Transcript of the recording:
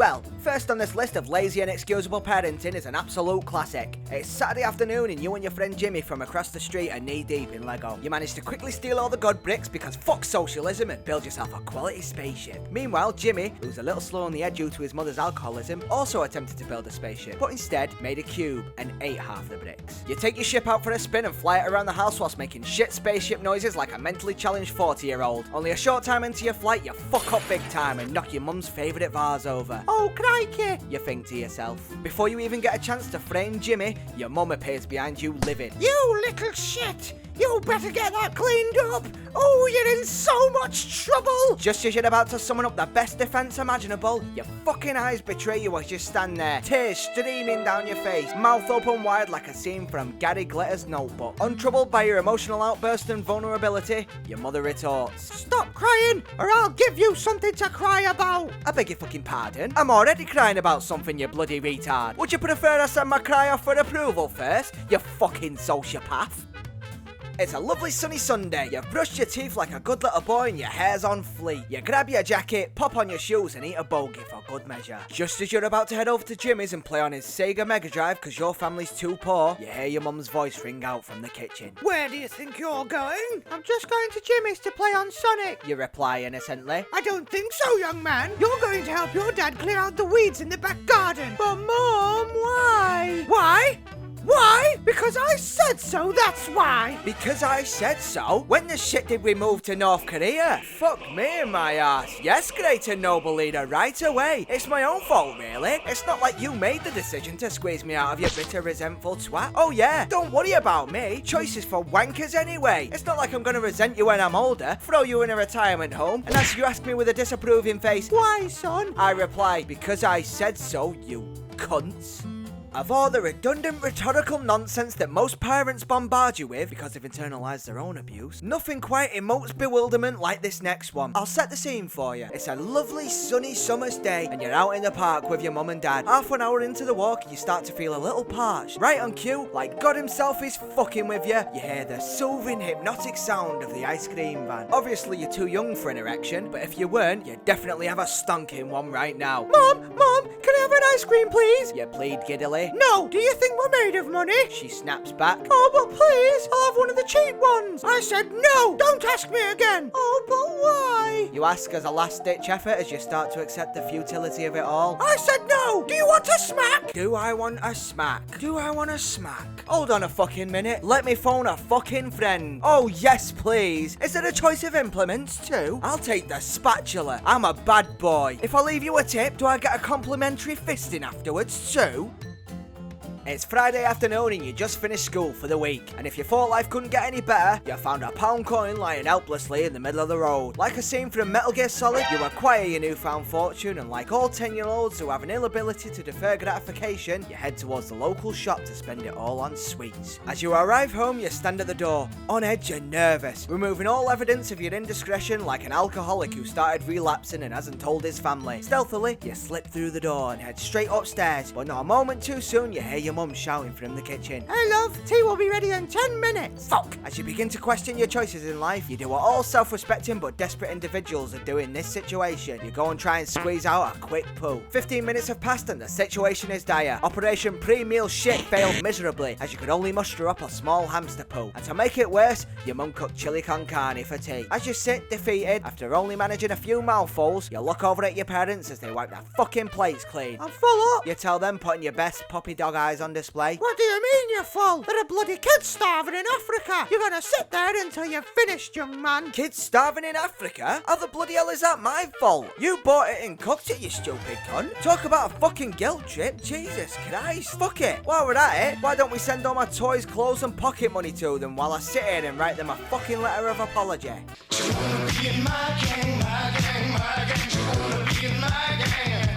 Well, first on this list of lazy and inexcusable parenting is an absolute classic. It's Saturday afternoon and you and your friend Jimmy from across the street are knee-deep in Lego. You manage to quickly steal all the good bricks because fuck socialism and build yourself a quality spaceship. Meanwhile, Jimmy, who's a little slow on the head due to his mother's alcoholism, also attempted to build a spaceship, but instead made a cube and ate half the bricks. You take your ship out for a spin and fly it around the house whilst making shit spaceship noises like a mentally challenged 40-year-old. Only a short time into your flight, you fuck up big time and knock your mum's favourite vase over. Oh, crikey, you think to yourself. Before you even get a chance to frame Jimmy, your mum appears behind you livid. You little shit! You better get that cleaned up! Oh, you're in so much trouble! Just as you're about to summon up the best defense imaginable, your fucking eyes betray you as you stand there, tears streaming down your face, mouth open wide like a scene from Gary Glitter's Notebook. Untroubled by your emotional outburst and vulnerability, your mother retorts, "Stop crying, or I'll give you something to cry about!" I beg your fucking pardon? I'm already crying about something, you bloody retard. Would you prefer I send my cry off for approval first, you fucking sociopath? It's a lovely sunny Sunday. You've brushed your teeth like a good little boy and your hair's on fleek. You grab your jacket, pop on your shoes and eat a bogey for good measure. Just as you're about to head over to Jimmy's and play on his Sega Mega Drive because your family's too poor, you hear your mum's voice ring out from the kitchen. "Where do you think you're going?" "I'm just going to Jimmy's to play on Sonic," you reply innocently. "I don't think so, young man. You're going to help your dad clear out the weeds in the back garden." "But Mum, why?" "Why? Why? Because I said so, that's why." "Because I said so? When the shit did we move to North Korea? Fuck me and my ass. Yes, great and noble leader, right away. It's my own fault, really. It's not like you made the decision to squeeze me out of your bitter, resentful twat. Oh yeah, don't worry about me. Choices for wankers anyway. It's not like I'm gonna resent you when I'm older, throw you in a retirement home, and as you ask me with a disapproving face, 'Why, son?' I reply, 'Because I said so, you cunts.'" Of all the redundant rhetorical nonsense that most parents bombard you with because they've internalized their own abuse, nothing quite emotes bewilderment like this next one. I'll set the scene for you. It's a lovely sunny summer's day and you're out in the park with your mum and dad. Half an hour into the walk, you start to feel a little parched. Right on cue, like God himself is fucking with you, you hear the soothing hypnotic sound of the ice cream van. Obviously you're too young for an erection, but if you weren't, you'd definitely have a stonking one right now. Mum, can I have an ice cream please? You plead giddily. "No, do you think we're made of money?" She snaps back. "Oh, but please, I'll have one of the cheap ones." I said no, don't ask me again. "Oh, but why?" You ask as a last-ditch effort as you start to accept the futility of it all. I said no, do you want a smack? Do I want a smack? Do I want a smack? Hold on a fucking minute, let me phone a fucking friend. Oh yes, please. Is there a choice of implements too? I'll take the spatula, I'm a bad boy. If I leave you a tip, do I get a complimentary fisting afterwards too? It's Friday afternoon and you just finished school for the week, and if you thought life couldn't get any better, you found a pound coin lying helplessly in the middle of the road. Like a scene from Metal Gear Solid, you acquire your newfound fortune, and like all 10-year-olds who have an inability to defer gratification, you head towards the local shop to spend it all on sweets. As you arrive home, you stand at the door, on edge and nervous, removing all evidence of your indiscretion like an alcoholic who started relapsing and hasn't told his family. Stealthily, you slip through the door and head straight upstairs, but not a moment too soon, you hear your mum shouting from the kitchen. "Hey love, tea will be ready in 10 minutes. Fuck! As you begin to question your choices in life, you do what all self-respecting but desperate individuals are doing in this situation. You go and try and squeeze out a quick poo. 15 minutes have passed and the situation is dire. Operation pre-meal shit failed miserably as you could only muster up a small hamster poo. And to make it worse, your mum cooked chili con carne for tea. As you sit defeated, after only managing a few mouthfuls, you look over at your parents as they wipe their fucking plates clean. "I'm full up," you tell them, putting your best puppy dog eyes on display. "What do you mean you're full? There are bloody kids starving in Africa. You're gonna sit there until you're finished, young man." "Kids starving in Africa? How the bloody hell is that my fault? You bought it and cooked it, you stupid cunt. Talk about a fucking guilt trip. Jesus Christ. Fuck it. While we're at it, why don't we send all my toys, clothes and pocket money to them while I sit here and write them a fucking letter of apology?" You wanna be in my gang, my gang, my gang. You wanna be in my gang.